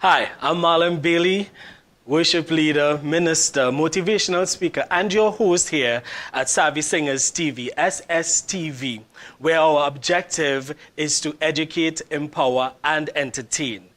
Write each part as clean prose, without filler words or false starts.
Hi, I'm Marlon Bailey, worship leader, minister, motivational speaker, and your host here at Savvy Singers TV, SSTV, where our objective is to educate, empower, and entertain.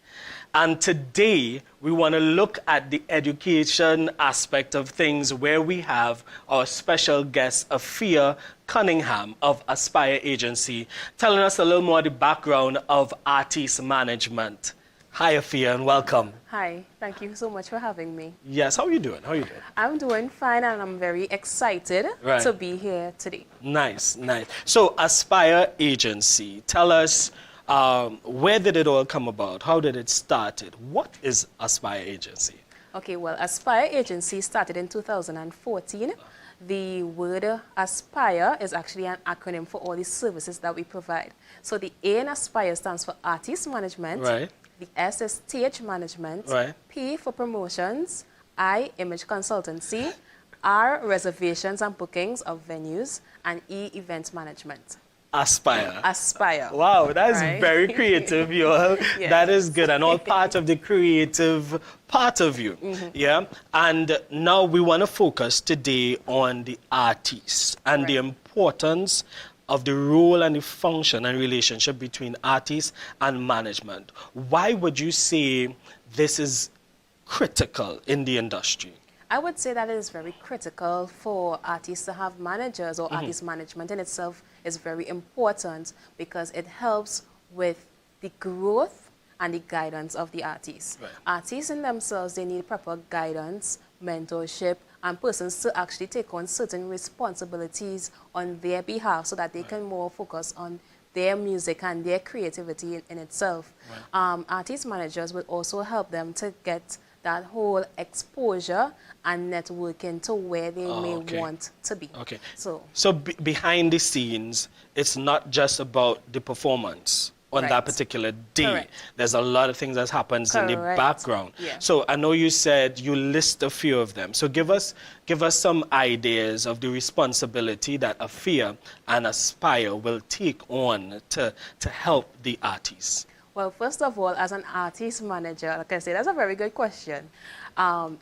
And today, we want to look at the education aspect of things where we have our special guest, Afia Cunningham of Aspire Agency, telling us a little more the background of artist management. Hi, Afia, and welcome. Hi, thank you so much for having me. Yes, how are you doing? How are you doing? I'm doing fine, and I'm very excited to be here today. Nice, nice. So, Aspire Agency, tell us, where did it all come about? How did it start? What is Aspire Agency? Okay, well, Aspire Agency started in 2014. The word Aspire is actually an acronym for all the services that we provide. So the A in Aspire stands for Artist Management. Right. The S is Stage Management. Right. P for Promotions. I, Image Consultancy. R, Reservations and Bookings of Venues. And E, Event Management. Aspire. Aspire. Wow, that's right? very creative, you all. Yes. That is good, and all part of the creative part of you. Yeah. And now we want to focus today on the artists and the importance of the role and the function and relationship between artists and management. Why would you say this is critical in the industry? I would say that it is very critical for artists to have managers, or artist management in itself is very important because it helps with the growth and the guidance of the artists. Right. Artists in themselves, they need proper guidance, mentorship, and persons to actually take on certain responsibilities on their behalf so that they can more focus on their music and their creativity in itself. Right. Artist managers will also help them to get that whole exposure and networking to where they may want to be. Okay. So behind the scenes, it's not just about the performance on that particular day. Correct. There's a lot of things that happens in the background. Yeah. So I know you said you list a few of them. So give us some ideas of the responsibility that Afia and Aspire will take on to help the artists. Well, first of all, as an artist manager, like I said, that's a very good question.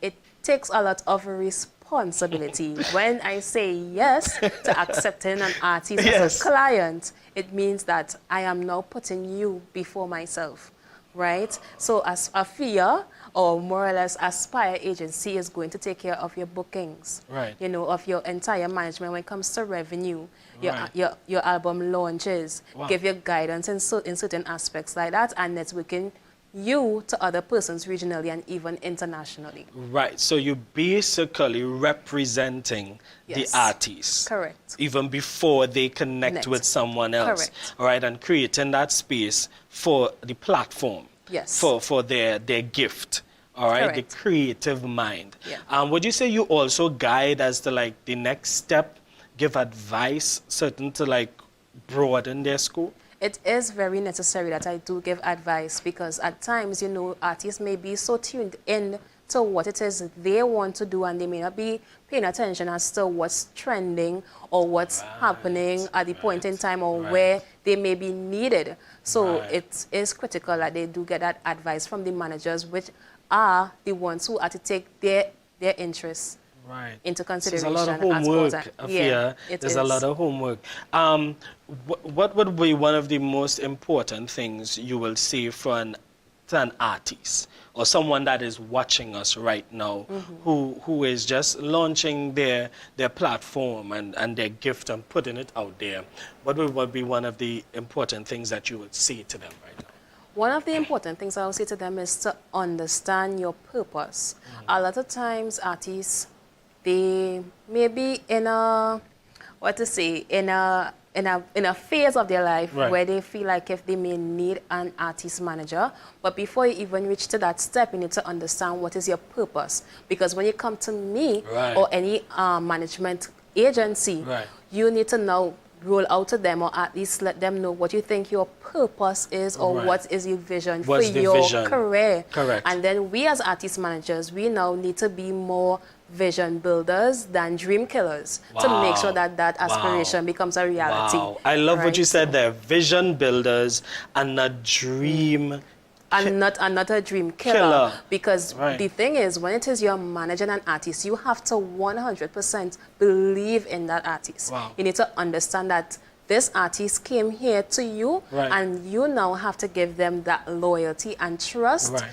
It takes a lot of responsibility. When I say yes to accepting an artist as a client, it means that I am now putting you before myself, right? So as Afia, or more or less Aspire Agency, is going to take care of your bookings, right? You know, of your entire management when it comes to revenue, your album launches, give you guidance in certain aspects like that, and networking you to other persons regionally and even internationally. Right, so you're basically representing the artists. Correct. Even before they connect with someone else. Correct. All right, and creating that space for the platform. Yes. For their gift. All right, Correct. the creative mind. Yeah. Would you say you also guide as to like the next step, give advice certain to like broaden their scope? It is very necessary that I do give advice because at times, you know, artists may be so tuned in to what it is they want to do and they may not be paying attention as to what's trending or what's happening at the point in time or where they may be needed. So it is critical that they do get that advice from the managers, which are the ones who are to take their interests into consideration. There's a lot of homework, Afia. There's a lot of homework. What would be one of the most important things you will say to an artist or someone that is watching us right now who is just launching their platform and their gift and putting it out there? What would be one of the important things that you would say to them right now? One of the important things I would say to them is to understand your purpose. A lot of times artists, they may be in a phase of their life where they feel like if they may need an artist manager, but before you even reach to that step, you need to understand what is your purpose. Because when you come to me or any management agency, you need to now roll out to them or at least let them know what you think your purpose is or what is your vision for your career. Correct. And then we as artist managers, we now need to be more vision builders than dream killers to make sure that that aspiration becomes a reality. I love what you said there, vision builders and not dream and not a dream killer. Because the thing is, when it is you're managing an artist, you have to 100% believe in that artist. Wow. You need to understand that this artist came here to you, and you now have to give them that loyalty and trust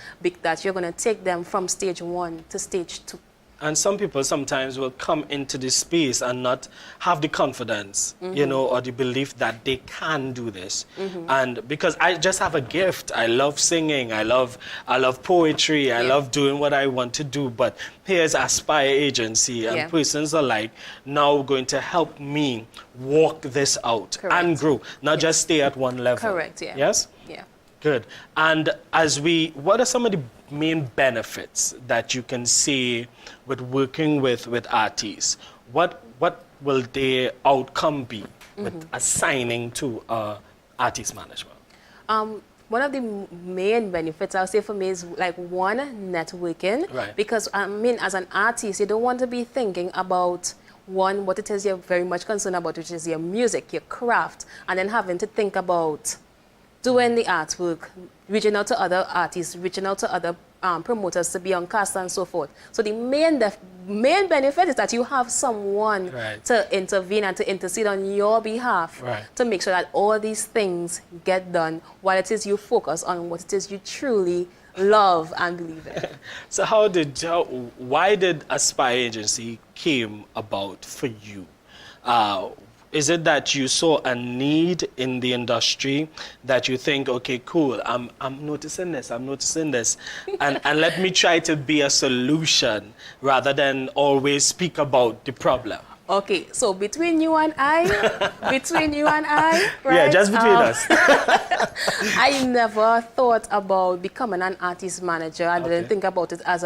that you're going to take them from stage 1 to stage 2. And some people sometimes will come into this space and not have the confidence, you know, or the belief that they can do this. And because I just have a gift, I love singing, I love poetry, I love doing what I want to do. But here's Aspire Agency and persons alike now going to help me walk this out and grow, not just stay at one level. Correct. Yeah. Yes. Yeah. Good. And what are some of the main benefits that you can see with working with artists? What will their outcome be with assigning to artist management? One of the main benefits, I'll say for me, is like one, networking. Because I mean, as an artist, you don't want to be thinking about one, what it is you're very much concerned about, which is your music, your craft, and then having to think about doing the artwork, reaching out to other artists, reaching out to other promoters to be on cast and so forth. So the main benefit is that you have someone to intervene and to intercede on your behalf to make sure that all these things get done while it is you focus on what it is you truly love and believe in. So why did Aspire Agency came about for you? Is it that you saw a need in the industry that you think, okay, cool, I'm noticing this, and let me try to be a solution rather than always speak about the problem? Okay, so between you and I, right? Yeah, just between us. I never thought about becoming an artist manager. I didn't think about it as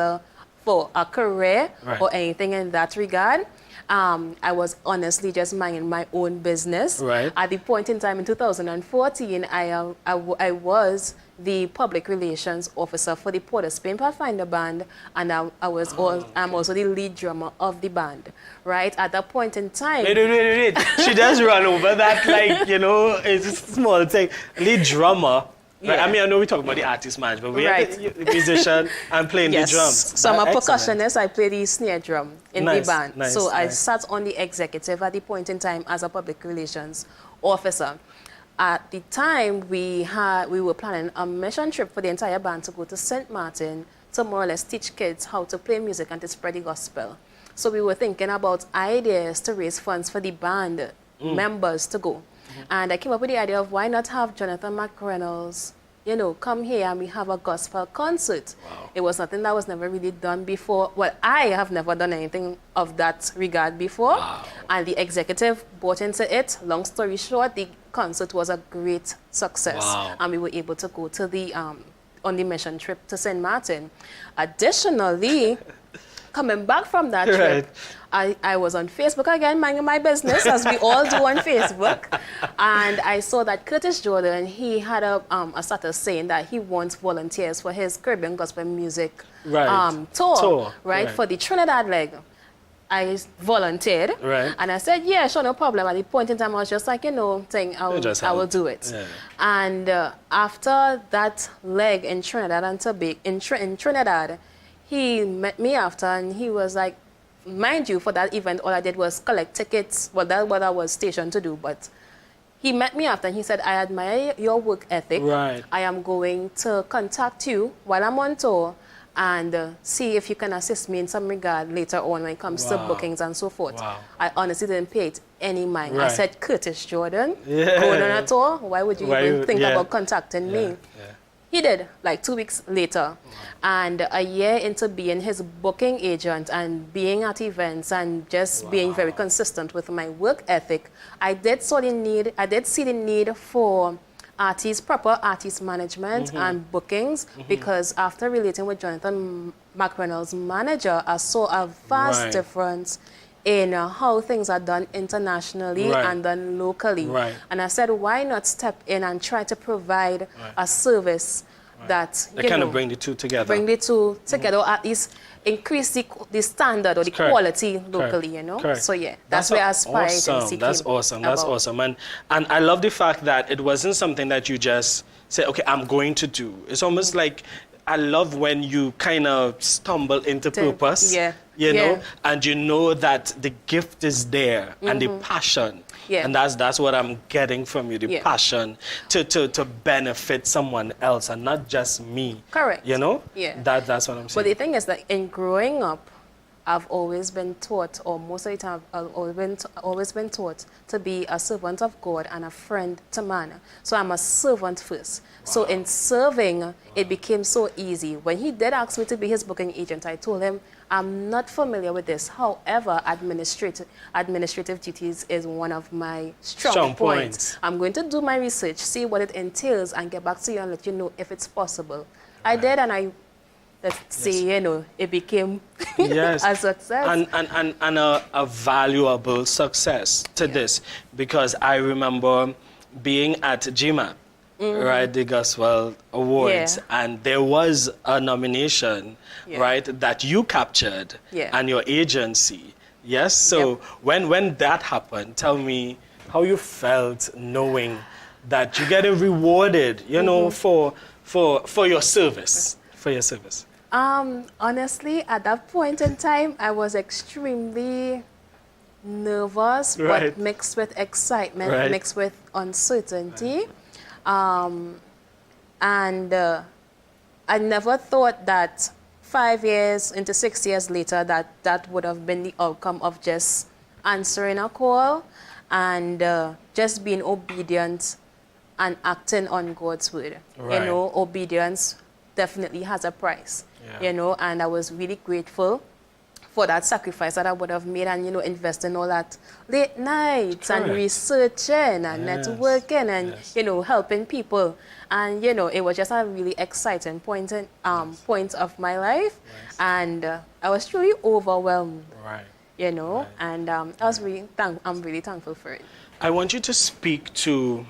for a career or anything in that regard. I was honestly just minding my own business. At the point in time in 2014, I was the public relations officer for the Port of Spain Pathfinder band, and I'm also the lead drummer of the band. Right at that point in time. Wait. She just run over that like, you know, it's a small thing. Lead drummer. Right. I mean, I know we talk about the artist management, but we have the musician and playing the drums. So I'm a percussionist. I play the snare drum in the band. So I sat on the executive at the point in time as a public relations officer. At the time, we were planning a mission trip for the entire band to go to St. Martin to more or less teach kids how to play music and to spread the gospel. So we were thinking about ideas to raise funds for the band members to go. And I came up with the idea of why not have Jonathan McReynolds, you know, come here and we have a gospel concert. It was something that was never really done before. Well, I have never done anything of that regard before. And the executive bought into it. Long story short, the concert was a great success. And we were able to go to the on the mission trip to St. Martin. Additionally, coming back from that trip, I was on Facebook again, minding my business, as we all do on Facebook. And I saw that Curtis Jordan, he had a status saying that he wants volunteers for his Caribbean gospel music tour, for the Trinidad leg. I volunteered, and I said, yeah, sure, no problem. At the point in time, I was just like, you know, saying, I will do it. And after that leg in Trinidad and Tobago, in Trinidad, he met me after, and he was like, mind you, for that event, all I did was collect tickets. Well, that's what I was stationed to do, but he met me after, and he said, I admire your work ethic. I am going to contact you while I'm on tour and see if you can assist me in some regard later on when it comes to bookings and so forth. I honestly didn't pay it any mind. I said, Curtis Jordan, going on a tour? Why would you even think about contacting me? He did, like 2 weeks later. And a year into being his booking agent and being at events and just being very consistent with my work ethic, I did see the need for proper artist management and bookings, because after relating with Jonathan McReynolds' manager, I saw a vast difference in how things are done internationally and done locally. And I said, why not step in and try to provide a service that kind of bring the two together. Bring the two together, or at least increase the standard or the quality locally, you know? So yeah, that's where Aspire Agency came That's awesome. And I love the fact that it wasn't something that you just say, okay, I'm going to do. It's almost like, I love when you kind of stumble into purpose, you know, and you know that the gift is there and the passion. Yeah. And that's what I'm getting from you, the passion to benefit someone else and not just me. Correct. You know? Yeah. That's what I'm saying. But the thing is that in growing up, I've always been taught, or most of the time I've always been taught to be a servant of God and a friend to man. So I'm a servant first. Wow. So in serving, it became so easy. When he did ask me to be his booking agent, I told him, I'm not familiar with this. However, administrative duties is one of my strong points. I'm going to do my research, see what it entails, and get back to you and let you know if it's possible. I did, and let's say, you know, it became a success. And a valuable success to this, because I remember being at GMAP, right, the Gospel Awards, and there was a nomination, right, that you captured and your agency. Yes, so when that happened, tell me how you felt knowing that you're getting rewarded, you know, for your service, Honestly, at that point in time, I was extremely nervous, but mixed with excitement, mixed with uncertainty. And I never thought that 5 years into 6 years later that would have been the outcome of just answering a call and just being obedient and acting on God's word. You know, obedience definitely has a price. You know, and I was really grateful for that sacrifice that I would have made, and, you know, investing all that late nights and researching and networking and, you know, helping people. And, you know, it was just a really exciting point of my life. And I was truly overwhelmed, you know, and I was I'm really thankful for it. I want you to speak to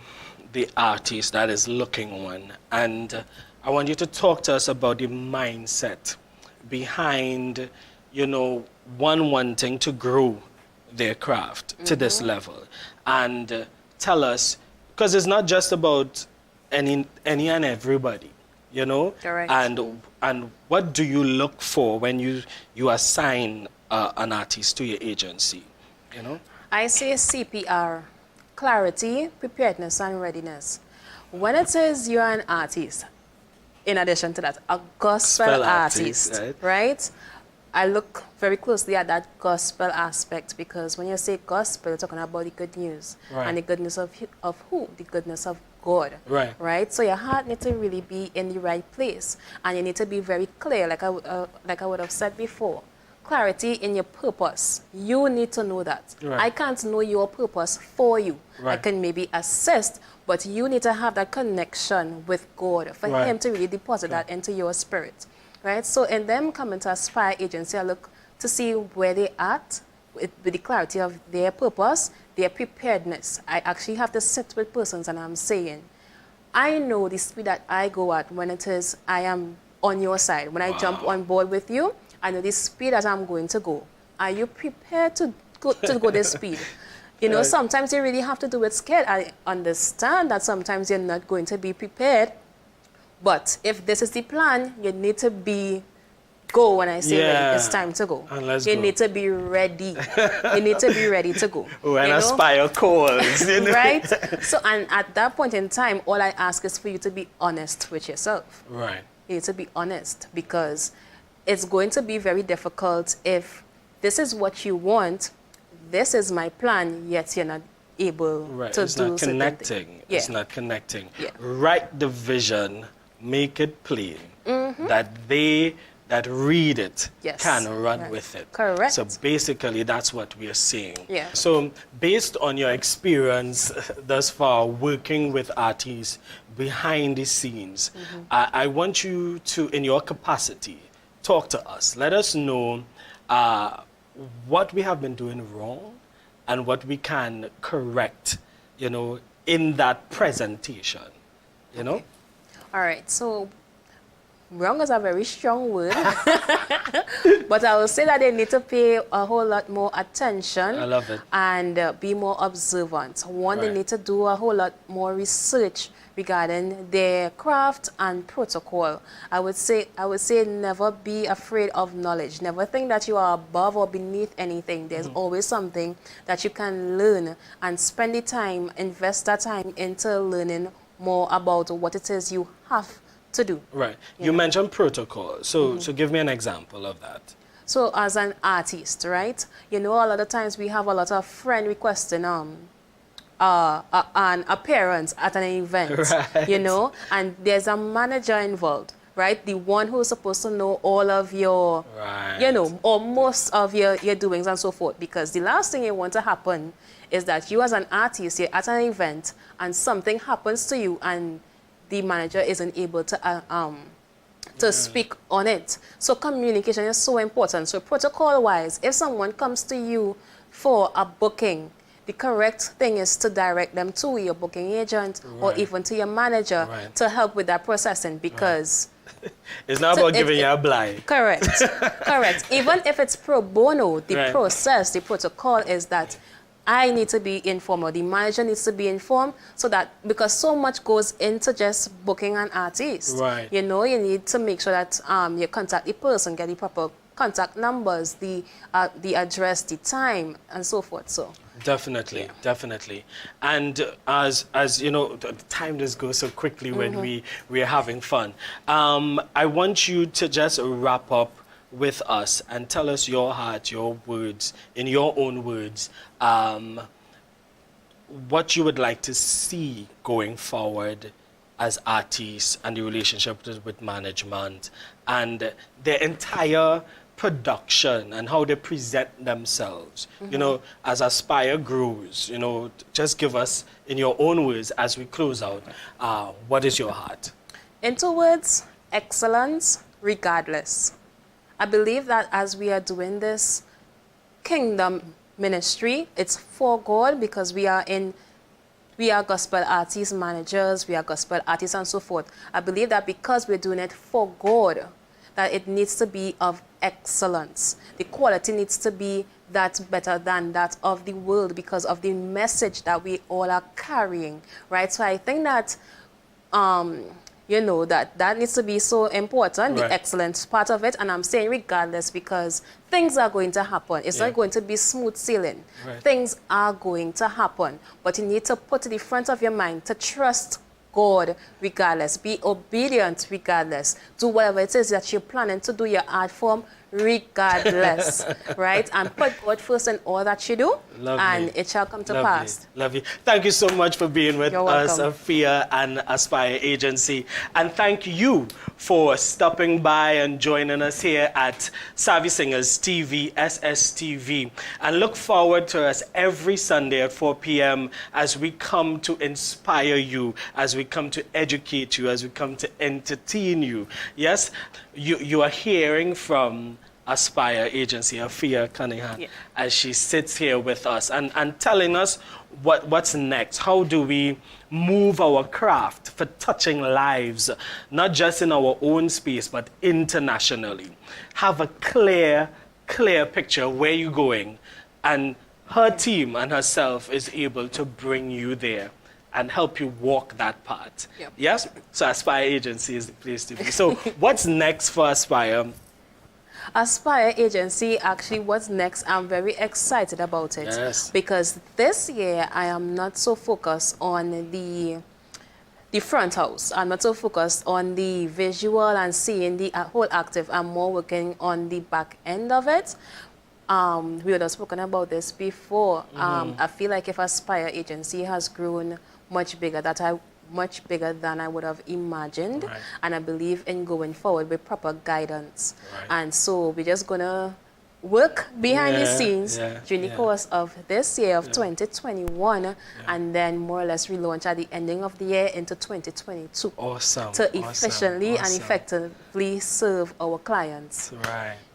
the artist that is looking on, and I want you to talk to us about the mindset behind, you know, one wanting to grow their craft to this level. And tell us, because it's not just about any and everybody, you know? Correct. And what do you look for when you assign an artist to your agency, you know? I say CPR, clarity, preparedness, and readiness. When it says you're an artist, in addition to that, a gospel artist, right? I look very closely at that gospel aspect, because when you say gospel, you're talking about the good news. And the goodness of who? The goodness of God. Right? So your heart needs to really be in the right place. And you need to be very clear, like I would have said before. Clarity in your purpose. You need to know that. I can't know your purpose for you. I can maybe assist, but you need to have that connection with God for Him to really deposit that into your spirit. Right? So in them coming to Aspire Agency, I look to see where they at with the clarity of their purpose, their preparedness. I actually have to sit with persons and I'm saying, I know the speed that I go at when it is I am on your side. When I jump on board with you, I know the speed that I'm going to go. Are you prepared to go this speed? You know, sometimes you really have to do it scared. I understand that sometimes you're not going to be prepared. But if this is the plan, you need to go when I say ready. It's time to go. You need to be ready. You need to be ready to go. When Aspire calls. You know? Right? So, and at that point in time, all I ask is for you to be honest with yourself. You need to be honest, because it's going to be very difficult if this is what you want, this is my plan, yet you're not able to it's do not connecting. It's not connecting. Yeah. Write the vision, make it plain, that they that read it can run with it. Correct. So basically, that's what we are seeing. Yeah. So based on your experience thus far working with artists behind the scenes, I want you to, in your capacity, talk to us. Let us know what we have been doing wrong and what we can correct, you know, in that presentation, you know? All right, so wrong is a very strong word, but I will say that they need to pay a whole lot more attention. I love it. And be more observant. One, they need to do a whole lot more research regarding their craft and protocol. I would say never be afraid of knowledge. Never think that you are above or beneath anything. There's always something that you can learn, and spend the time, invest that time into learning more about what it is you have to do. Right. You mentioned protocol. So give me an example of that. So as an artist, right, you know, a lot of times we have a lot of friends requesting an appearance at an event, right. you know, and there's a manager involved, right, the one who's supposed to know all of your, right. you know, or most of your doings and so forth, because the last thing you want to happen is that you as an artist, you're at an event and something happens to you and the manager isn't able to speak on it. So communication is so important. So protocol-wise, if someone comes to you for a booking, the correct thing is to direct them to your booking agent or even to your manager to help with that processing, because it's not about giving you a blind. Correct. Correct. Even if it's pro bono, the process, the protocol is that I need to be informed, or the manager needs to be informed, so that, because so much goes into just booking an artist. Right. You know, you need to make sure that you contact the person, get the proper contact numbers, the address, the time, and so forth. So definitely, definitely. And as you know, the time just goes so quickly when we are having fun. I want you to just wrap up with us and tell us your heart, your words, in your own words, what you would like to see going forward as artists and the relationship with management and their entire production and how they present themselves. You know, as Aspire grows, you know, just give us, in your own words, as we close out, what is your heart? In 2 words, excellence regardless. I believe that as we are doing this kingdom ministry, it's for God, because we are gospel artists, managers, we are gospel artists and so forth. I believe that because we're doing it for God, that it needs to be of excellence. The quality needs to be that better than that of the world, because of the message that we all are carrying, right? So I think that you know, that needs to be so important, the excellence part of it. And I'm saying regardless, because things are going to happen. It's not going to be smooth sailing. Things are going to happen. But you need to put to the front of your mind to trust God regardless. Be obedient regardless. Do whatever it is that you're planning to do, your art form, regardless, right? And put God first in all that you do, and it shall come to pass. Lovely. Thank you so much for being with us, welcome. Afia and Aspire Agency. And thank you for stopping by and joining us here at Savvy Singers TV, SSTV. And look forward to us every Sunday at 4 p.m. as we come to inspire you, as we come to educate you, as we come to entertain you. Yes, you are hearing from Aspire Agency, Afia Cunningham, as she sits here with us and telling us what's next. How do we move our craft for touching lives, not just in our own space, but internationally? Have a clear picture where you're going, and her team and herself is able to bring you there and help you walk that path. Yes? So Aspire Agency is the place to be. So what's next for Aspire? Aspire Agency, actually, what's next, I'm very excited about it. Because this year, I am not so focused on the front house. I'm not so focused on the visual and seeing the whole active. I'm more working on the back end of it. We would have spoken about this before. I feel like if Aspire Agency has grown much bigger than I would have imagined, and I believe in going forward with proper guidance. And so we're just gonna work behind the scenes during the course of this year of 2021, and then more or less relaunch at the ending of the year into 2022. Awesome. To efficiently and effectively serve our clients.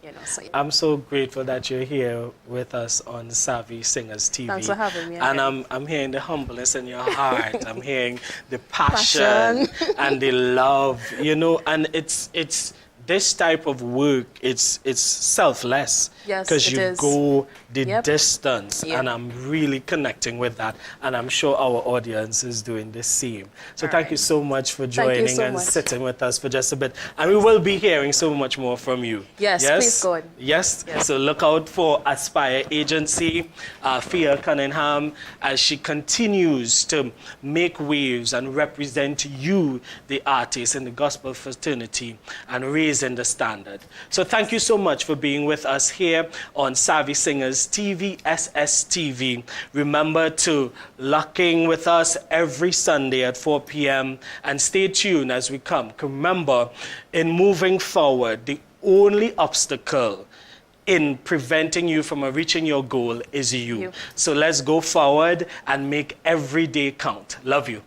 You know, so, I'm so grateful that you're here with us on Savvy Singers TV. Thanks for having me. And I'm hearing the humbleness in your heart. I'm hearing the passion and the love, you know, and it's this type of work, it's selfless. Yes, because it you is. go the Yep. distance, Yep. and I'm really connecting with that, and I'm sure our audience is doing the same. So All thank right. you so much for Thank you joining so and much. sitting with us for just a bit, and we will be hearing so much more from you. Yes, please, God. Yes? Yes. So look out for Aspire Agency, Fia Cunningham, as she continues to make waves and represent you, the artists in the gospel fraternity, and raising the standard. So thank you so much for being with us here on Savvy Singers TV, SSTV. Remember to lock in with us every Sunday at 4 p.m. and stay tuned as we come. Remember, in moving forward, the only obstacle in preventing you from reaching your goal is you. So let's go forward and make every day count. Love you.